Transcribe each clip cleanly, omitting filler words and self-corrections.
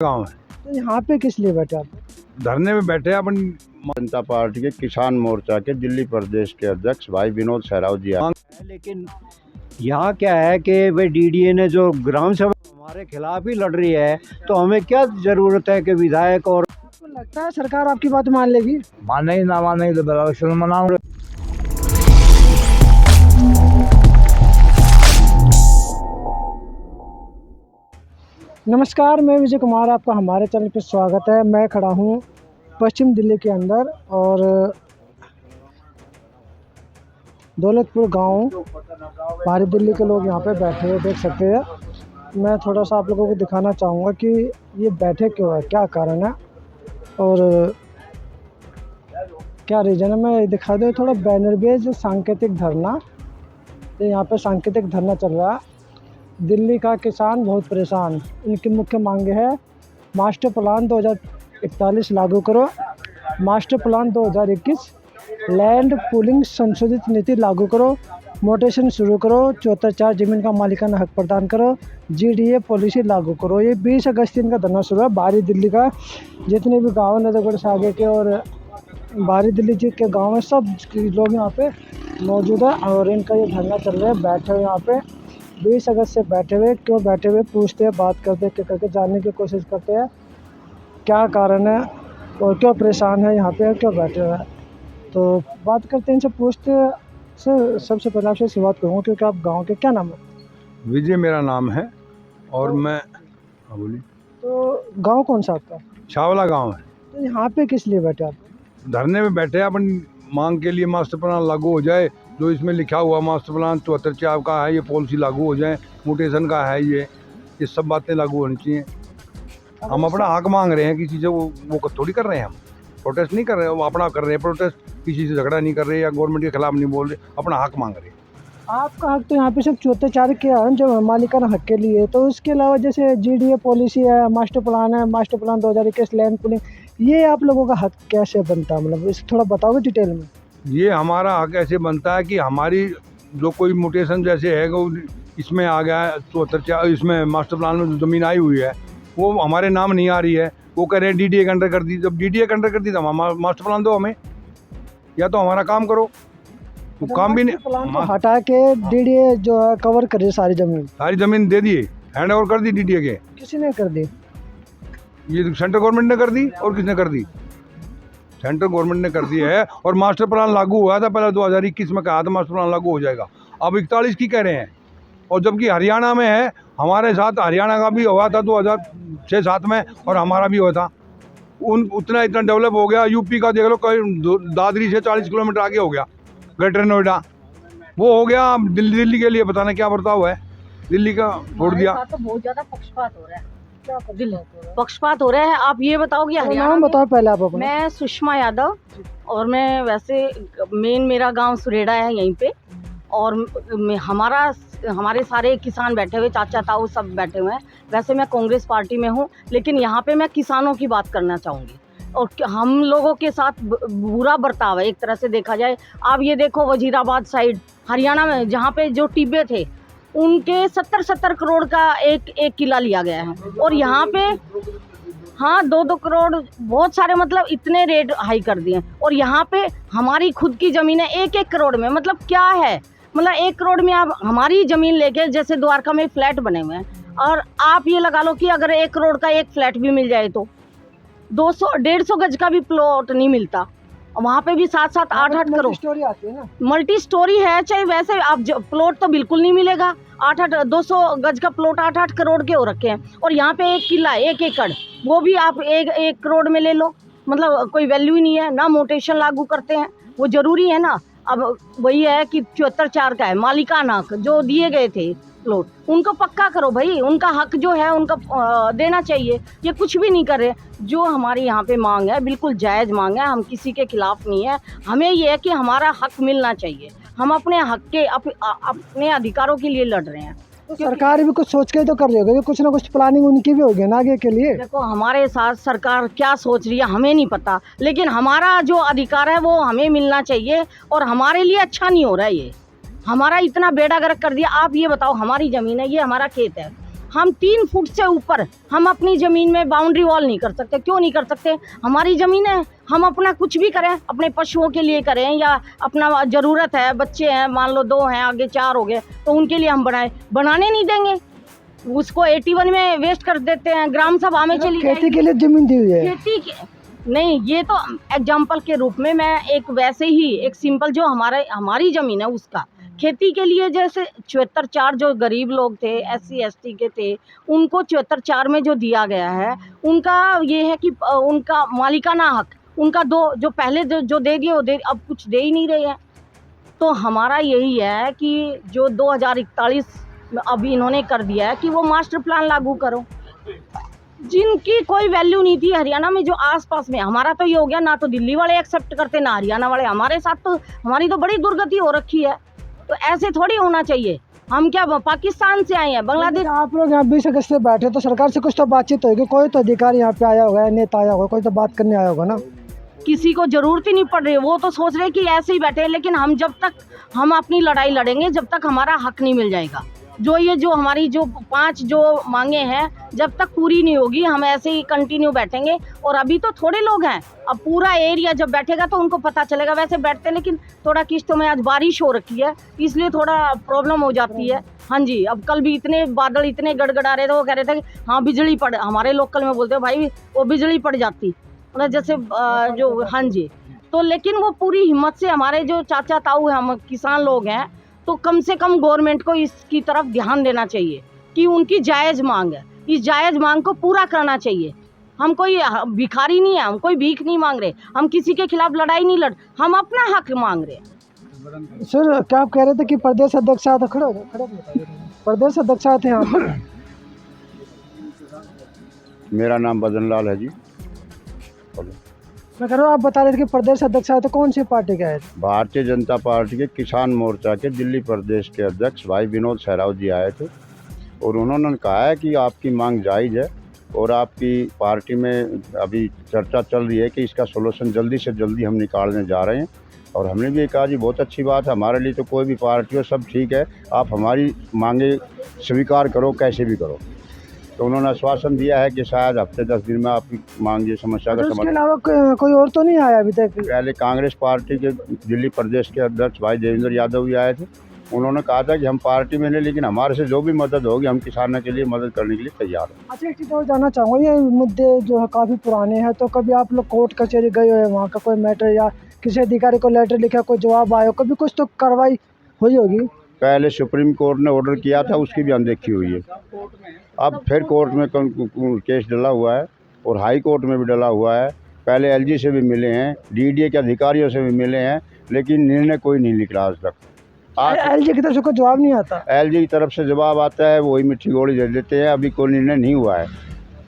गाँव है। तो यहाँ पे किस लिए बैठे आप? धरने में बैठे अपन जनता पार्टी के किसान मोर्चा के दिल्ली प्रदेश के अध्यक्ष भाई विनोद सहराव जी आए। लेकिन यहाँ क्या है कि भाई डीडीए ने जो ग्राम सभा हमारे खिलाफ ही लड़ रही है, तो हमें क्या जरूरत है कि विधायक और आपको लगता है सरकार आपकी बात मान लेगी? माने ही ना माने तो इलेक्शन मनाओ। नमस्कार, मैं विजय कुमार, आपका हमारे चैनल पर स्वागत है। मैं खड़ा हूँ पश्चिम दिल्ली के अंदर और दौलतपुर गांव, बाहरी दिल्ली के लोग यहाँ पे बैठे हैं, देख सकते हैं। मैं थोड़ा सा आप लोगों को दिखाना चाहूँगा कि ये बैठे क्यों है, क्या कारण है और क्या रीज़न है। मैं दिखा दूँ थोड़ा बैनर बेस्ड सांकेतिक धरना, तो यहाँ पे सांकेतिक धरना चल रहा है। दिल्ली का किसान बहुत परेशान, इनकी मुख्य मांगे है मास्टर प्लान 2041 लागू करो, मास्टर प्लान 2021, लैंड पूलिंग संशोधित नीति लागू करो, मोटेशन शुरू करो, 74 जमीन का मालिकाना हक प्रदान करो, जीडीए पॉलिसी लागू करो। ये 20 अगस्त इनका धरना शुरू है। बाहरी दिल्ली का जितने भी गाँव नजरगढ़ से आगे के और बाहरी दिल्ली जी के गाँव में सब लोग यहाँ पे मौजूद है और इनका ये धरना चल रहा है। बैठे हुए यहाँ पे 20 अगस्त से बैठे हुए, क्यों बैठे हुए पूछते हैं, बात करते करके जानने की कोशिश करते हैं क्या कारण है और क्यों परेशान है यहाँ पे, क्यों बैठे हुए हैं। तो बात करते हैं इनसे, पूछते हैं। सर, सबसे पहले आपसे शुरुआत करूँगा क्योंकि आप गांव के, क्या नाम है? विजय मेरा नाम है और मैं बोली तो गांव कौन सा आपका? छावला गांव है। तो यहाँ पे किस लिए बैठे आप? धरने में बैठे अपन मांग के लिए मास्टर प्लान लागू हो जाए, जो इसमें लिखा हुआ मास्टर प्लान 74 का है, ये पॉलिसी लागू हो जाए, म्यूटेशन का है, ये सब बातें लागू होनी चाहिए। हम अपना हक मांग रहे हैं, किसी से वो थोड़ी कर रहे हैं, हम प्रोटेस्ट नहीं कर रहे हैं, वो अपना कर रहे हैं प्रोटेस्ट, किसी से झगड़ा नहीं कर रहे या गवर्नमेंट के खिलाफ नहीं बोल रहे, अपना हक मांग रहे हैं। आपका हक तो यहाँ पे सिर्फ 74 के है जो मालिकाना हक के लिए, तो उसके अलावा जैसे जीडीए पॉलिसी है, मास्टर प्लान है, मास्टर प्लान 2021, लैंड पूलिंग, ये आप लोगों का हक कैसे बनता है? मतलब इसे थोड़ा बताओगे डिटेल में। ये हमारा हक ऐसे बनता है कि हमारी जो कोई म्यूटेशन जैसे है वो इसमें आ गया है, 74 इसमें मास्टर प्लान में जो ज़मीन आई हुई है वो हमारे नाम नहीं आ रही है, वो कह रहे हैं डीडीए के अंडर कर दी। जब डीडीए के अंडर कर दी तो हम मास्टर प्लान दो हमें, या तो हमारा काम करो। वो काम भी नहीं, प्लान को हटा के डीडीए जो है कवर करे सारी ज़मीन दे दिए, हैंड ओवर कर दी डीडीए के। किसी ने कर दी? ये सेंट्रल गवर्नमेंट ने कर दी। और किसने कर दी? सेंट्रल गवर्नमेंट ने कर दी है। और मास्टर प्लान लागू हुआ था पहले 2021 में, कहा था मास्टर प्लान लागू हो जाएगा, अब 41 की कह रहे हैं। और जबकि हरियाणा में है, हमारे साथ हरियाणा का भी हुआ था 2006-07 में और हमारा भी हुआ था। इतना डेवलप हो गया। यूपी का देख लो, दादरी से 40 किलोमीटर आगे हो गया ग्रेटर नोएडा, वो हो गया। दिल्ली के लिए पता नहीं क्या बर्ताव है, दिल्ली का छोड़ दिया। तो बहुत ज्यादा पक्षपात हो रहा है, पक्षपात हो रहा है। आप ये बताओ कि हरियाणा नाम बताओ पहले आप अपना। मैं सुषमा यादव, और मैं वैसे मेन मेरा गांव सुरेड़ा है यहीं पे, और हमारे सारे किसान बैठे हुए, चाचा ताऊ सब बैठे हुए हैं। वैसे मैं कांग्रेस पार्टी में हूँ, लेकिन यहाँ पे मैं किसानों की बात करना चाहूँगी। और हम लोगों के साथ बुरा बर्ताव है एक तरह से देखा जाए। आप ये देखो वजीराबाद साइड हरियाणा में, जहाँ पे जो टिब्बे थे उनके 70 करोड़ का एक किला लिया गया है, और यहाँ पे हाँ 2 करोड़, बहुत सारे, मतलब इतने रेट हाई कर दिए। और यहाँ पे हमारी खुद की ज़मीन है 1-1 करोड़ में। मतलब क्या है, मतलब 1 करोड़ में आप हमारी ज़मीन लेके, जैसे द्वारका में फ्लैट बने हुए हैं, और आप ये लगा लो कि अगर 1 करोड़ का एक फ्लैट भी मिल जाए तो 200-150 गज का भी प्लॉट नहीं मिलता। वहाँ पे भी 7-7, 8-8 करोड़ स्टोरी आती है ना, मल्टी स्टोरी है। चाहे वैसे आप प्लॉट तो बिल्कुल नहीं मिलेगा। 200 गज का प्लॉट 8-8 करोड़ के हो रखे हैं, और यहाँ पे 1 किला 1 एकड़, वो भी आप 1 करोड़ में ले लो। मतलब कोई वैल्यू ही नहीं है ना। मोटेशन लागू करते हैं, वो ज़रूरी है ना। अब वही है कि 74 का है मालिकाना हक, जो दिए गए थे प्लॉट, उनको पक्का करो भाई, उनका हक जो है उनका देना चाहिए। ये कुछ भी नहीं कर रहे। जो हमारी यहाँ पे मांग है बिल्कुल जायज़ मांग है, हम किसी के खिलाफ नहीं है। हमें ये है कि हमारा हक मिलना चाहिए। हम अपने हक के अपने अधिकारों के लिए लड़ रहे हैं। तो सरकार भी कुछ सोच के तो कर रही होगी, कुछ ना कुछ प्लानिंग उनकी भी होगी ना आगे के लिए। देखो हमारे साथ सरकार क्या सोच रही है हमें नहीं पता, लेकिन हमारा जो अधिकार है वो हमें मिलना चाहिए। और हमारे लिए अच्छा नहीं हो रहा है ये, हमारा इतना बेड़ा गर्क कर दिया। आप ये बताओ, हमारी ज़मीन है, ये हमारा खेत है, हम 3 फुट से ऊपर हम अपनी ज़मीन में बाउंड्री वॉल नहीं कर सकते। क्यों नहीं कर सकते? हमारी ज़मीन है, हम अपना कुछ भी करें, अपने पशुओं के लिए करें या अपना ज़रूरत है, बच्चे हैं, मान लो 2 हैं, आगे 4 हो गए, तो उनके लिए हम बनाने नहीं देंगे। उसको 81 में वेस्ट कर देते हैं, ग्राम सभा में चली खेती के लिए जमीन दी हुई है। खेती के नहीं, ये तो एग्जाम्पल के रूप में मैं एक वैसे ही एक सिंपल जो हमारी ज़मीन है उसका खेती के लिए, जैसे 74/4 जो गरीब लोग थे, SC ST के थे, उनको 74/4 में जो दिया गया है, उनका ये है कि उनका मालिकाना हक, उनका जो पहले जो दे दिए वो अब कुछ दे ही नहीं रहे हैं। तो हमारा यही है कि जो 2041 अभी इन्होंने कर दिया है कि वो मास्टर प्लान लागू करो। जिनकी कोई वैल्यू नहीं थी हरियाणा में, जो आसपास में, हमारा तो ये हो गया, ना तो दिल्ली वाले एक्सेप्ट करते ना हरियाणा वाले। हमारे साथ तो हमारी तो बड़ी दुर्गति हो रखी है। तो ऐसे थोड़ी होना चाहिए। हम क्या पाकिस्तान से आए हैं, बांग्लादेश। आप लोग यहाँ 20 अगस्त से बैठे तो सरकार से कुछ तो बातचीत होगी, कोई तो अधिकारी यहाँ पे आया होगा, नेता आया होगा, कोई तो बात करने आया होगा ना। किसी को जरूरत ही नहीं पड़ रही, वो तो सोच रहे कि ऐसे ही बैठे। लेकिन हम जब तक हम अपनी लड़ाई लड़ेंगे, जब तक हमारा हक नहीं मिल जाएगा, जो हमारी जो 5 जो मांगे हैं, जब तक पूरी नहीं होगी, हम ऐसे ही कंटिन्यू बैठेंगे। और अभी तो थोड़े लोग हैं, अब पूरा एरिया जब बैठेगा तो उनको पता चलेगा। वैसे बैठते, लेकिन थोड़ा किश्तों में आज बारिश हो रखी है, इसलिए थोड़ा प्रॉब्लम हो जाती है। हाँ जी, अब कल भी इतने बादल इतने गड़गड़ा रहे थे, वो कह रहे थे कि हाँ बिजली पड़, हमारे लोकल में बोलते हैं भाई वो बिजली पड़ जाती, मतलब जैसे जो, हाँ जी। तो लेकिन वो पूरी हिम्मत से हमारे जो चाचा ताऊ हैं, हम किसान लोग हैं, तो कम से कम गवर्नमेंट को इसकी तरफ ध्यान देना चाहिए कि उनकी जायज़ मांग है, इस जायज़ मांग को पूरा करना चाहिए। हम कोई भिखारी नहीं है, हम कोई भीख नहीं मांग रहे, हम किसी के खिलाफ लड़ाई नहीं लड़, हम अपना हक मांग रहे हैं। सर क्या आप कह रहे थे कि प्रदेश अध्यक्ष आए थे, खड़े प्रदेश अध्यक्ष आए थे यहाँ पर? मेरा नाम बदन लाल है जी। मैं कह रहा हूँ, आप बता रहे थे कि प्रदेश अध्यक्ष आए थे, कौन सी पार्टी के आए थे? भारतीय जनता पार्टी के किसान मोर्चा के दिल्ली प्रदेश के अध्यक्ष भाई विनोद सहरावत जी आए थे और उन्होंने कहा है कि आपकी मांग जायज़ है और आपकी पार्टी में अभी चर्चा चल रही है कि इसका सोल्यूशन जल्दी से जल्दी हम निकालने जा रहे हैं। और हमने भी कहा जी बहुत अच्छी बात है, हमारे लिए तो कोई भी पार्टी हो सब ठीक है, आप हमारी मांगे स्वीकार करो, कैसे भी करो। तो उन्होंने आश्वासन दिया है कि शायद हफ्ते 10 दिन में आपकी मांग, ये समस्या का उसके समाधान। अलावा कोई और तो नहीं आया अभी तक? पहले कांग्रेस पार्टी के दिल्ली प्रदेश के अध्यक्ष भाई देवेंद्र यादव भी आए थे। उन्होंने कहा था कि हम पार्टी में नहीं, लेकिन हमारे से जो भी मदद होगी हम किसानों के लिए मदद करने के लिए तैयार हैं। अच्छा, एक चीज़ और जानना चाहूँगा, ये मुद्दे जो है काफ़ी पुराने हैं, तो कभी आप लोग कोर्ट कचहरी गए हुए, वहाँ का कोई मैटर या किसी अधिकारी को लेटर लिखा, कोई जवाब आया, कभी कुछ तो कार्रवाई हुई होगी? पहले सुप्रीम कोर्ट ने ऑर्डर किया था, उसकी भी अनदेखी हुई है। अब फिर कोर्ट में केस डला हुआ है और हाई कोर्ट में भी डला हुआ है। पहले LG से भी मिले हैं, DDA के अधिकारियों से भी मिले हैं, लेकिन निर्णय कोई नहीं निकला आज तक। LG की तरफ से कोई जवाब नहीं आता? LG की तरफ से जवाब आता है, वही मिठी गोली दे देते हैं, अभी कोई निर्णय नहीं हुआ है।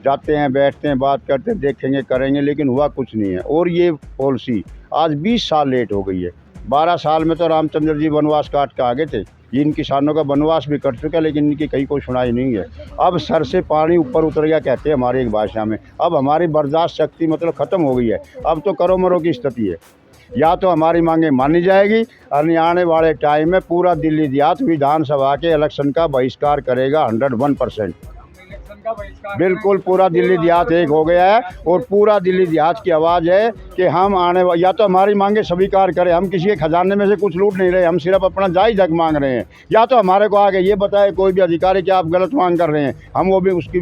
जाते हैं, बैठते हैं, बात करते हैं, देखेंगे, करेंगे, लेकिन हुआ कुछ नहीं है। और ये पॉलिसी आज 20 साल लेट हो गई है। 12 साल में तो रामचंद्र जी वनवास काट के आगे थे, इन किसानों का वनवास भी कट चुका, लेकिन इनकी कहीं कोई सुनाई नहीं है। अब सर से पानी ऊपर उतर गया कहते हैं हमारी एक भाषा में। अब हमारी बर्दाश्त शक्ति मतलब ख़त्म हो गई है। अब तो करो मरो की स्थिति है, या तो हमारी मांगे मानी जाएगी और आने वाले टाइम में पूरा दिल्ली देहात विधानसभा के इलेक्शन का बहिष्कार करेगा 101%। बिल्कुल पूरा दिल्ली देहात एक हो गया है और पूरा दिल्ली देहात की आवाज़ है कि हम या तो हमारी मांगे स्वीकार करें, हम किसी के खजाने में से कुछ लूट नहीं रहे, हम सिर्फ अपना जायज़ हक मांग रहे हैं, या तो हमारे को आगे ये बताए कोई भी अधिकारी कि आप गलत मांग कर रहे हैं, हम वो भी उसकी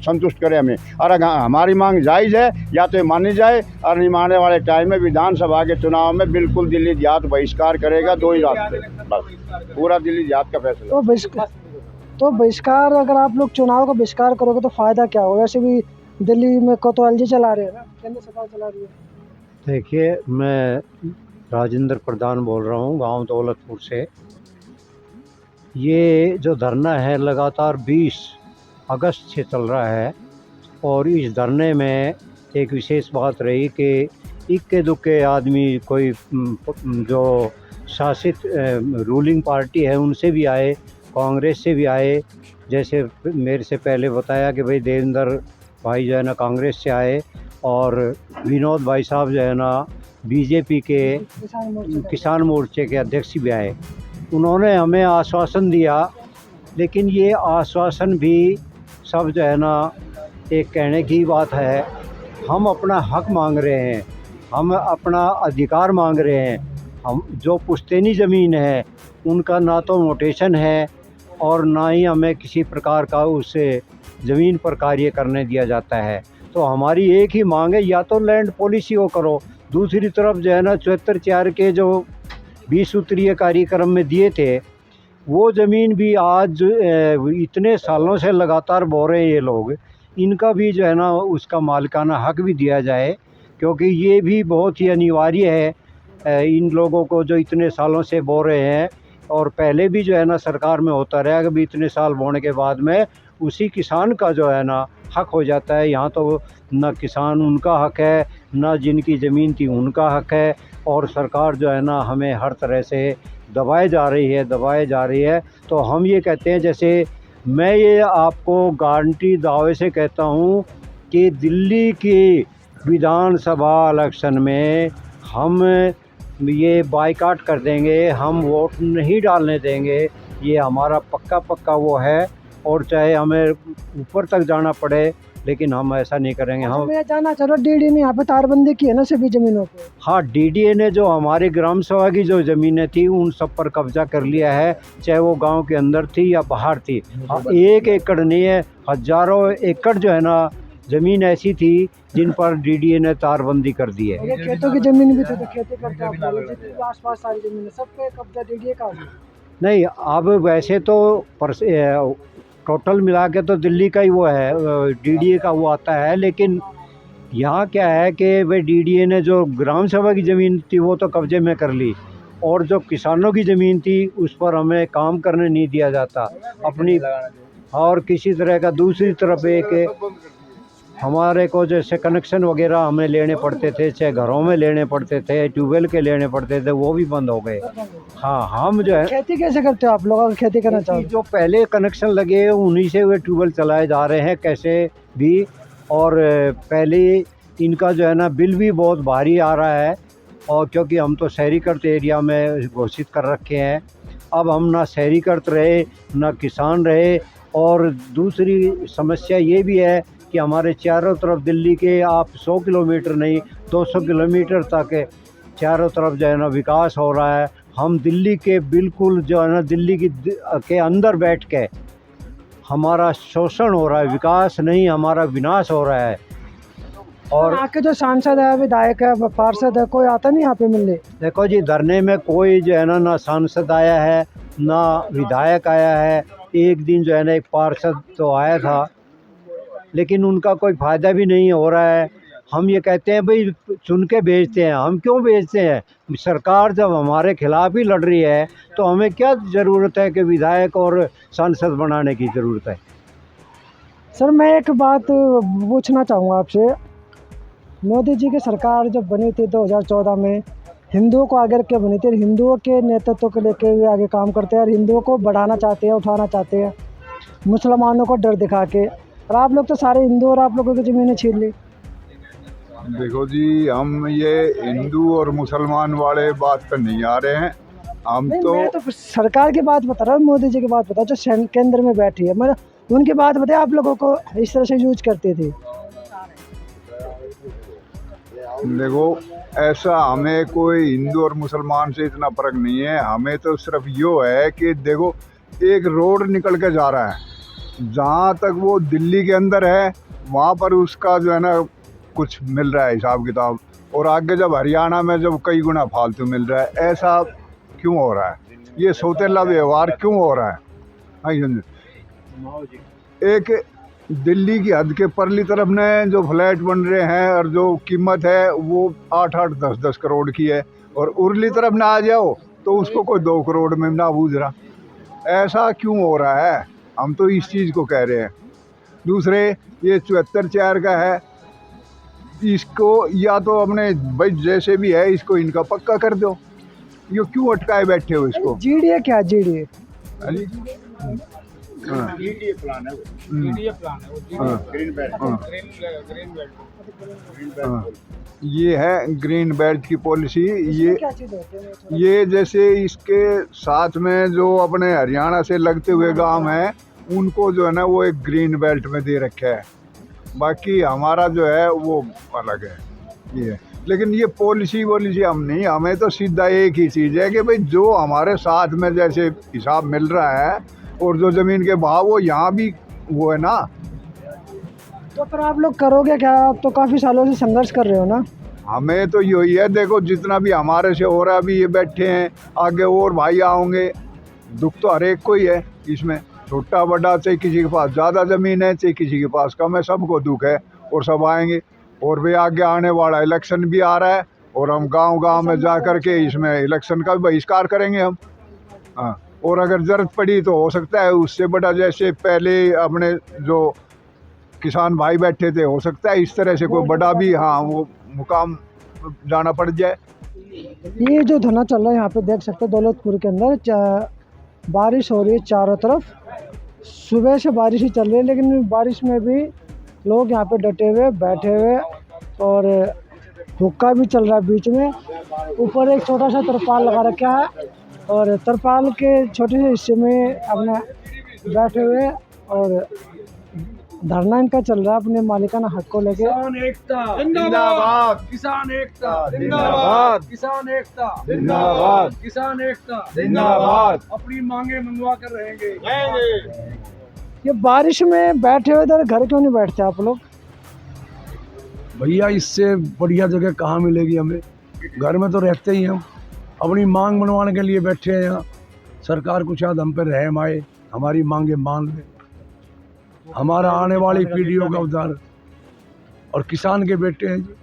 संतुष्ट करें हमें। और अगर हमारी मांग जायज़ है या तो मानी जाए, और आने वाले टाइम में विधानसभा के चुनाव में बिल्कुल दिल्ली देहात बहिष्कार करेगा। 2 ही रास्ते, बस पूरा दिल्ली देहात का फैसला। तो बहिष्कार, अगर आप लोग चुनाव का बहिष्कार करोगे तो फ़ायदा क्या होगा? वैसे भी दिल्ली में को तो LG चला रहे हैं ना, केंद्र सरकार चला रही है। देखिए, मैं राजेंद्र प्रधान बोल रहा हूँ गांव दौलतपुर से। ये जो धरना है लगातार 20 अगस्त से चल रहा है और इस धरने में एक विशेष बात रही कि इक्के दुक्के आदमी, कोई जो शासित रूलिंग पार्टी है उनसे भी आए, कांग्रेस से भी आए। जैसे मेरे से पहले बताया कि भाई देवेंद्र भाई जो है ना कांग्रेस से आए और विनोद भाई साहब जो है ना BJP के किसान मोर्चे के अध्यक्ष भी आए। उन्होंने हमें आश्वासन दिया, लेकिन ये आश्वासन भी सब जो है ना एक कहने की बात है, हम अपना हक मांग रहे हैं, हम अपना अधिकार मांग रहे हैं। हम जो पुश्तैनी ज़मीन है उनका ना तो नोटेशन है और ना ही हमें किसी प्रकार का उस ज़मीन पर कार्य करने दिया जाता है। तो हमारी एक ही मांग है, या तो लैंड पॉलिसी वो करो, दूसरी तरफ जो है ना 74(4) के जो 20 सूत्रीय कार्यक्रम में दिए थे वो ज़मीन भी आज इतने सालों से लगातार बो रहे हैं ये लोग, इनका भी जो है ना उसका मालिकाना हक भी दिया जाए, क्योंकि ये भी बहुत ही अनिवार्य है इन लोगों को जो इतने सालों से बो रहे हैं। और पहले भी जो है ना सरकार में होता रहा कि भी इतने साल बोने के बाद में उसी किसान का जो है ना हक हो जाता है। यहाँ तो न किसान उनका हक है, न जिनकी ज़मीन थी उनका हक है, और सरकार जो है ना हमें हर तरह से दबाए जा रही है। तो हम ये कहते हैं, जैसे मैं ये आपको गारंटी दावे से कहता हूँ कि दिल्ली की विधानसभा इलेक्शन में हम ये बाइकाट कर देंगे, हम वोट नहीं डालने देंगे, ये हमारा पक्का वो है। और चाहे हमें ऊपर तक जाना पड़े, लेकिन हम ऐसा नहीं करेंगे। हम मैं जानना चाह रहा हूँ, डीडी ने यहाँ पे तारबंदी की है ना सभी ज़मीनों पे? हाँ, डीडीए ने जो हमारे ग्राम सभा की जो ज़मीनें थी उन सब पर कब्जा कर लिया है, चाहे वो गांव के अंदर थी या बाहर थी। 1 एकड़ नहीं है, हज़ारों एकड़ जो है ना ज़मीन ऐसी थी जिन पर डीडीए ने तारबंदी कर दी है। ये खेतों की ज़मीन भी तो खेती करते हैं आप लोग, जितनी भी आसपास सारी ज़मीन सब पे कब्जा डीडी का है। नहीं, अब वैसे तो टोटल मिला के तो दिल्ली का ही वो है, डीडीए का वो आता है, लेकिन यहाँ क्या है कि भाई डीडीए ने जो ग्राम सभा की ज़मीन थी वो तो कब्जे में कर ली, और जो किसानों की ज़मीन थी उस पर हमें काम करने नहीं दिया जाता अपनी। और किसी तरह का दूसरी तरफ एक हमारे को जैसे कनेक्शन वगैरह हमें लेने पड़ते थे, चाहे घरों में लेने पड़ते थे, ट्यूबवेल के लेने पड़ते थे, वो भी बंद हो गए। हाँ, हम जो है खेती कैसे करते हो आप लोग अगर खेती करना चाहो? जो पहले कनेक्शन लगे उन्हीं से वे ट्यूबवेल चलाए जा रहे हैं कैसे भी, और पहले इनका जो है ना बिल भी बहुत भारी आ रहा है, और क्योंकि हम तो शहरीकृत एरिया में घोषित कर रखे हैं, अब हम ना शहरीकृत रहे ना किसान रहे। और दूसरी समस्या ये भी है कि हमारे चारों तरफ दिल्ली के आप 100 किलोमीटर नहीं 200 किलोमीटर तक चारों तरफ जो है ना विकास हो रहा है। हम दिल्ली के बिल्कुल जो है ना दिल्ली के अंदर बैठ के हमारा शोषण हो रहा है, विकास नहीं हमारा विनाश हो रहा है। और यहाँ के जो सांसद है, विधायक है, पार्षद है, कोई आता नहीं यहाँ पे मिलने? देखो जी, धरने में कोई जो है ना सांसद आया है ना विधायक आया है। एक दिन जो है ना एक पार्षद तो आया था, लेकिन उनका कोई फ़ायदा भी नहीं हो रहा है। हम ये कहते हैं भाई चुन के भेजते हैं, हम क्यों भेजते हैं? सरकार जब हमारे खिलाफ ही लड़ रही है तो हमें क्या ज़रूरत है कि विधायक और सांसद बनाने की ज़रूरत है? सर, मैं एक बात पूछना चाहूँगा आपसे। मोदी जी की सरकार जब बनी थी 2014 में, हिंदुओं को आगे रख के बनी थी, हिंदुओं के नेतृत्व को लेकर वे आगे काम करते हैं और हिंदुओं को बढ़ाना चाहते हैं, उठाना चाहते हैं, मुसलमानों को डर दिखा के। और आप लोग तो सारे हिंदू और आप लोगों की ज़मीनें छीन ली। देखो जी, हम ये हिंदू और मुसलमान वाले बात पर नहीं आ रहे हैं। हम नहीं, तो मैं तो सरकार की बात बता रहा हूँ, मोदी जी की बात बता, जो केंद्र में बैठी है, मैं उनकी बात बताए आप लोगों को इस तरह से यूज करते थे। देखो, ऐसा हमें कोई हिंदू और मुसलमान से इतना फर्क नहीं है। हमें तो सिर्फ यो है कि देखो, एक रोड निकल के जा रहा है, जहाँ तक वो दिल्ली के अंदर है वहाँ पर उसका जो है ना कुछ मिल रहा है हिसाब किताब, और आगे जब हरियाणा में जब कई गुना फालतू मिल रहा है। ऐसा क्यों हो रहा है? ये सौतेला व्यवहार क्यों हो रहा है? हाँ, एक दिल्ली की हद के परली तरफ ने जो फ्लैट बन रहे हैं और जो कीमत है वो 8-8, 10-10 करोड़ की है, और उरली तरफ ना आ जाओ तो उसको कोई 2 करोड़ में ना बूझ रहा। ऐसा क्यों हो रहा है? हम तो इस चीज़ को कह रहे हैं। दूसरे, ये 74(4) का है, इसको या तो अपने भाई जैसे भी है इसको इनका पक्का कर दो। ये क्यों अटकाए बैठे हो इसको? जीडीए क्या जीडीए? GDA प्लान है वो, GDA प्लान है वो, ग्रीन बेल्ट। ये है ग्रीन बेल्ट की पॉलिसी। क्या चीज़ होती है? ये जैसे इसके साथ में जो अपने हरियाणा से लगते हुए गांव हैं उनको जो है ना वो एक ग्रीन बेल्ट में दे रखा है, बाकी हमारा जो है वो अलग है ये। लेकिन ये पॉलिसी वॉलिसी हम नहीं, हमें तो सीधा एक ही चीज़ है कि भाई जो हमारे साथ में जैसे हिसाब मिल रहा है और जो ज़मीन के भाव वो यहाँ भी वो है ना। तो फिर आप लोग करोगे क्या? आप तो काफ़ी सालों से संघर्ष कर रहे हो ना। हमें तो यही है, देखो जितना भी हमारे से हो रहा है, अभी ये बैठे हैं, आगे और भाई आओगे, दुख तो हर एक को ही है इसमें, छोटा बड़ा, चाहे किसी के पास ज़्यादा ज़मीन है चाहे किसी के पास कम है, सबको दुख है और सब आएंगे। और भी आगे आने वाला इलेक्शन भी आ रहा है और हम गांव-गांव में जा कर के इसमें इलेक्शन का भी बहिष्कार करेंगे हम। हाँ, और अगर ज़रूरत पड़ी तो हो सकता है उससे बड़ा, जैसे पहले अपने जो किसान भाई बैठे थे, हो सकता है इस तरह से कोई बड़ा भी हाँ वो मुकाम जाना पड़ जाए। ये जो धरना चल रहा है यहाँ पे देख सकते हो दौलतपुर के अंदर, बारिश हो रही है चारों तरफ, सुबह से बारिश ही चल रही है, लेकिन बारिश में भी लोग यहाँ पे डटे हुए बैठे हुए और हुक्का भी चल रहा है बीच में। ऊपर एक छोटा सा तरपाल लगा रखा है और तरपाल के छोटे से हिस्से में अपना बैठे हुए और धरना इनका चल रहा है अपने मालिकाना हक को लेके। किसान एकता जिंदाबाद, किसान एकता जिंदाबाद, किसान एकता जिंदाबाद, किसान एकता जिंदाबाद, अपनी मांगे मनवा कर रहेंगे। ये बारिश में बैठे हुए इधर घर क्यों नहीं बैठते आप लोग? भैया इससे बढ़िया जगह कहाँ मिलेगी हमें, घर में तो रहते ही हम, अपनी मांग मनवाने के लिए बैठे हैं यहाँ। सरकार कुछ शायद हम पे रहम आए, हमारी मांगे मान ले, हमारा आने वाली पीढ़ियों का उद्धार। और किसान के बेटे हैं जी,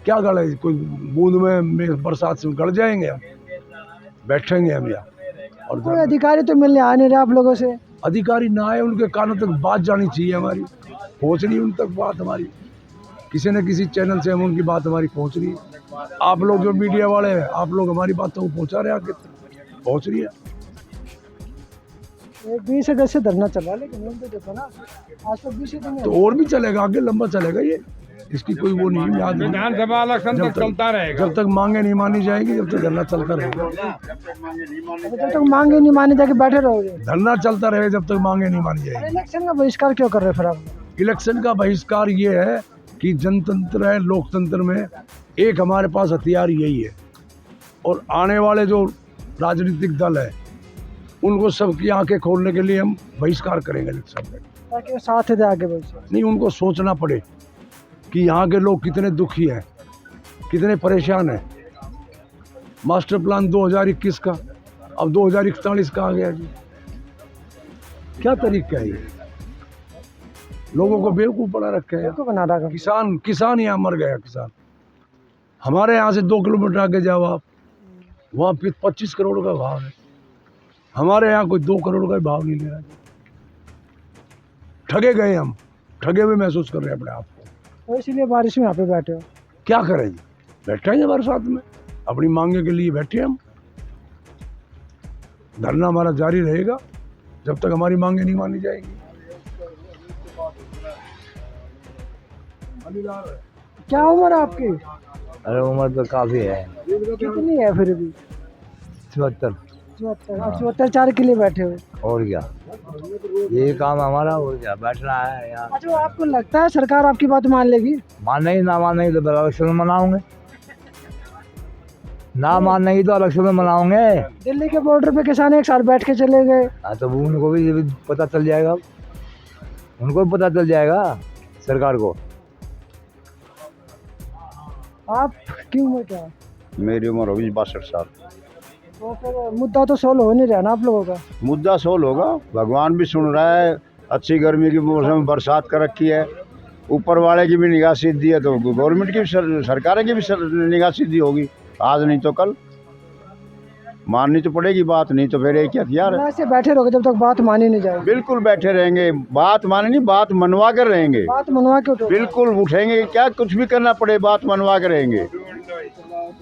क्या गड़े, कोई बूंद में बरसात से गड़ जाएंगे हम, बैठेंगे हम यहाँ। और कोई अधिकारी तो मिलने आ नहीं रहे आप लोगों से? अधिकारी ना आए, उनके कानों तक बात जानी चाहिए, हमारी पहुँच रही है उन तक बात हमारी, किसी न किसी चैनल से हम उनकी बात हमारी पहुँच रही है। आप लोग जो मीडिया वाले हैं, आप लोग हमारी बातों को पहुँचा रहे हैं, आगे पहुँच रही है। 20 अगस्त से धरना चल रहा है, लेकिन तो देखो ना आज तो 20 दिन तो और भी चलेगा, आगे लंबा चलेगा ये, इसकी कोई वो नहीं याद। विधानसभा इलेक्शन तक चलता रहेगा, जब तक मांगे नहीं मानी जाएगी, जब तक धरना चलता रहेगा। जब तक मांगे नहीं मानी जाके बैठे रहोगे? धरना चलता रहेगा जब तक मांगे नहीं मानी जाएगी। इलेक्शन का बहिष्कार क्यों कर रहे हैं फिर आप? इलेक्शन का बहिष्कार ये है कि जनतंत्र है, लोकतंत्र में एक हमारे पास हथियार यही है, और आने वाले जो राजनीतिक दल है उनको सबकी आंखें खोलने के लिए हम बहिष्कार करेंगे इलेक्शन में, ताकि वो साथ दे आगे बढ़ सके। नहीं, उनको सोचना पड़े कि यहाँ के लोग कितने दुखी हैं, कितने परेशान हैं। मास्टर प्लान 2021 का अब 2041 का आ गया जी, क्या तरीका है ये? लोगों को बेवकूफ़ बना रखा है। को बना रखा किसान यहाँ मर गया। किसान हमारे यहाँ से 2 किलोमीटर आगे जाओ आप, वहाँ 25 करोड़ का भाव है, हमारे यहाँ कोई 2 करोड़ का भाव नहीं ले रहा। ठगे गए हम, ठगे हुए महसूस कर रहे हैं अपने आप को, तो इसलिए बारिश में यहाँ पे बैठे हो। क्या करें जी, बैठे हैं हमारे साथ में, अपनी मांगे के लिए बैठे हम। धरना हमारा जारी रहेगा जब तक हमारी मांगे नहीं मानी जाएगी। क्या उम्र है आपकी? अरे उम्र तो काफ़ी है, कितनी है फिर भी? 74। 74 4 के लिए बैठे हुए। और क्या, यही काम हमारा, और क्या बैठना है यहाँ। अच्छा, आपको लगता है सरकार आपकी बात मान लेगी? मानेगी, ना मानेगी तो फिर इलेक्शन में मनाओगे, ना मानेगी तो इलेक्शन में मनाओगे। दिल्ली के बॉर्डर पे किसान एक साल बैठ के चले गए। हाँ, तो उनको भी पता चल जाएगा, उनको भी पता चल जाएगा सरकार को। आप की उम्र क्या है? मेरी उम्र होगी 62 साल। तो फिर मुद्दा तो सोल्व हो नहीं रहा ना आप लोगों का? मुद्दा सोल्व होगा, भगवान भी सुन रहा है। अच्छी गर्मी की मौसम में बरसात कर रखी है, ऊपर वाले की भी निगाह सीधी है, तो गवर्नमेंट की भी सरकार की भी निगाह सीधी होगी, आज नहीं तो कल माननी तो पड़ेगी बात, नहीं तो फिर एक हथियार है। ऐसे बैठे रहोगे जब तक बात मानी नहीं जाएगी? बिल्कुल बैठे रहेंगे, बात माने नहीं, बात मनवा कर रहेंगे, बात मनवा के उठो। बिल्कुल उठेंगे, क्या कुछ भी करना पड़े बात मनवा कर रहेंगे,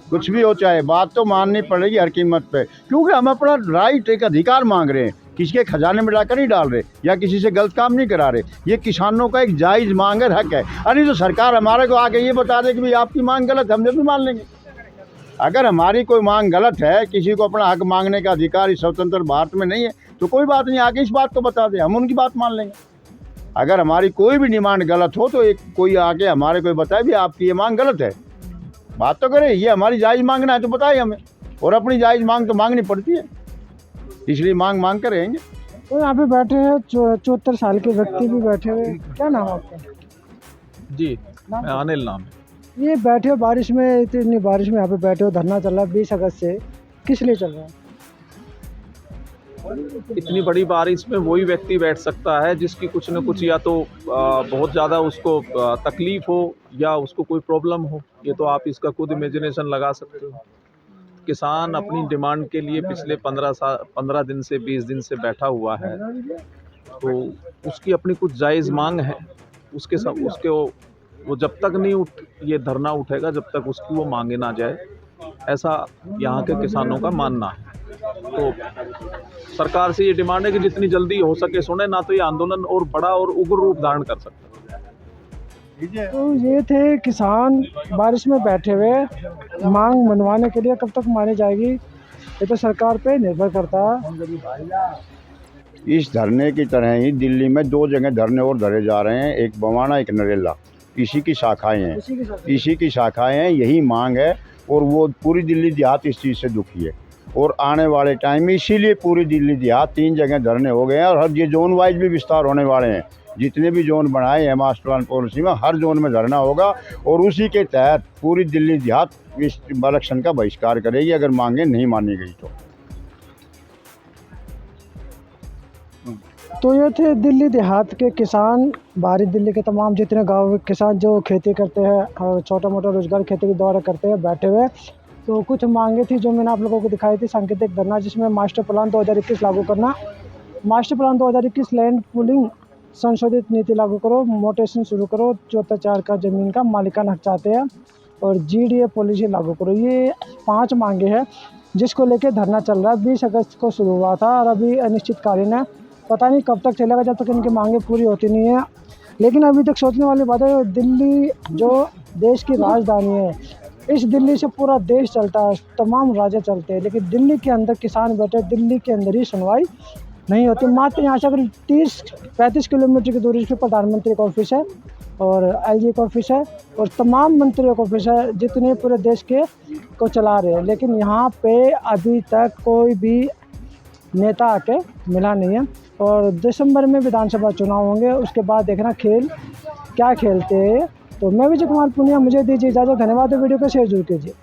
कुछ भी हो चाहे बात तो माननी पड़ेगी हर कीमत पे, क्योंकि हम अपना राइट, एक अधिकार मांग रहे हैं, किसी के खजाने में डाकर नहीं डाल रहे या किसी से गलत काम नहीं करा रहे। ये किसानों का एक जायज़ मांग है, हक है। अरे तो सरकार हमारे को आके ये बता दे कि भाई आपकी मांग गलत, हम जब भी मान लेंगे। अगर हमारी कोई मांग गलत है, किसी को अपना हक मांगने का अधिकार इस स्वतंत्र भारत में नहीं है, तो कोई बात नहीं, आगे इस बात को बता दे, हम उनकी बात मान लेंगे। अगर हमारी कोई भी डिमांड गलत हो तो एक कोई आके हमारे कोई बताए भी आपकी ये मांग गलत है, बात तो करे, ये हमारी जायज़ मांगना है तो बताए हमें, और अपनी जायज़ मांग तो मांगनी पड़ती है, इसलिए मांग कर रहेंगे। तो यहाँ पे बैठे हैं 74 साल के व्यक्ति भी बैठे हुए, क्या नाम है आपका? जी, मैं अनिल नाम है। ये बैठे हो बारिश में, इतनी बारिश में यहाँ पे बैठे हो, धरना चल रहा है 20 अगस्त से, किस लिए चल रहा है? इतनी बड़ी बारिश में वही व्यक्ति बैठ सकता है जिसकी कुछ न कुछ या तो बहुत ज़्यादा उसको तकलीफ़ हो या उसको कोई प्रॉब्लम हो। ये तो आप इसका खुद इमेजिनेशन लगा सकते हो। किसान अपनी डिमांड के लिए पिछले 15 दिन से 20 दिन से बैठा हुआ है, तो उसकी अपनी कुछ जायज़ मांग है, उसके वो जब तक नहीं ये धरना उठेगा जब तक उसकी वो मांगे ना जाए, ऐसा यहाँ के किसानों का मानना है। तो सरकार से ये डिमांड है कि जितनी जल्दी हो सके सुने, ना तो ये आंदोलन और बड़ा और उग्र रूप धारण कर सकता है। तो ये थे किसान बारिश में बैठे हुए, मांग मनवाने के लिए कब तक मानी जाएगी ये तो सरकार पे निर्भर करता है। इस धरने की तरह ही दिल्ली में 2 जगह धरने और धरे जा रहे हैं, एक बवाना एक नरेला, इसी की शाखाएं हैं, इसी की शाखाएं हैं, यही मांग है, और वो पूरी दिल्ली देहात इस चीज़ से दुखी है। और आने वाले टाइम में इसीलिए पूरी दिल्ली देहात 3 जगह धरने हो गए हैं, और हर ये जोन वाइज भी विस्तार होने वाले हैं। जितने भी जोन बनाए हैं मास्टर प्लान पॉलिसी में, हर जोन में धरना होगा, और उसी के तहत पूरी दिल्ली देहात इस इलेक्शन का बहिष्कार करेगी अगर मांगें नहीं मानी गई तो ये थे दिल्ली देहात के किसान, बाहरी दिल्ली के तमाम जितने गाँव के किसान जो खेती करते हैं और छोटा मोटा रोजगार खेती के द्वारा करते हैं, बैठे हुए। तो कुछ मांगे थी जो मैंने आप लोगों को दिखाई थी, सांकेतिक धरना, जिसमें मास्टर प्लान 2021 लागू करना, मास्टर प्लान 2021 लैंड पूलिंग संशोधित नीति लागू करो, मोटेशन शुरू करो, 74 का ज़मीन का मालिकाना हक चाहते हैं, और GDA पॉलिसी लागू करो। ये 5 मांगे हैं जिसको लेके धरना चल रहा है। 20 अगस्त को शुरू हुआ था और अभी अनिश्चितकालीन है, पता नहीं कब तक चलेगा जब तक इनकी मांगे पूरी होती नहीं है। लेकिन अभी तक सोचने वाली बात है, दिल्ली जो देश की राजधानी है, इस दिल्ली से पूरा देश चलता है, तमाम राज्य चलते हैं, लेकिन दिल्ली के अंदर किसान बैठे, दिल्ली के अंदर ही सुनवाई नहीं होती। मात्र यहाँ से अगर 30-35 किलोमीटर की दूरी पर प्रधानमंत्री का ऑफिस है और LG का ऑफिस है और तमाम मंत्रियों का ऑफिस है, जितने पूरे देश के को चला रहे हैं, लेकिन यहाँ पे अभी तक कोई भी नेता आके मिला नहीं है। और दिसंबर में विधानसभा चुनाव होंगे, उसके बाद देखना खेल क्या खेलते हैं। तो मैं विजय कुमार पुनिया, मुझे दीजिए इजाज़त, धन्यवाद। वीडियो को शेयर जरूर कीजिए।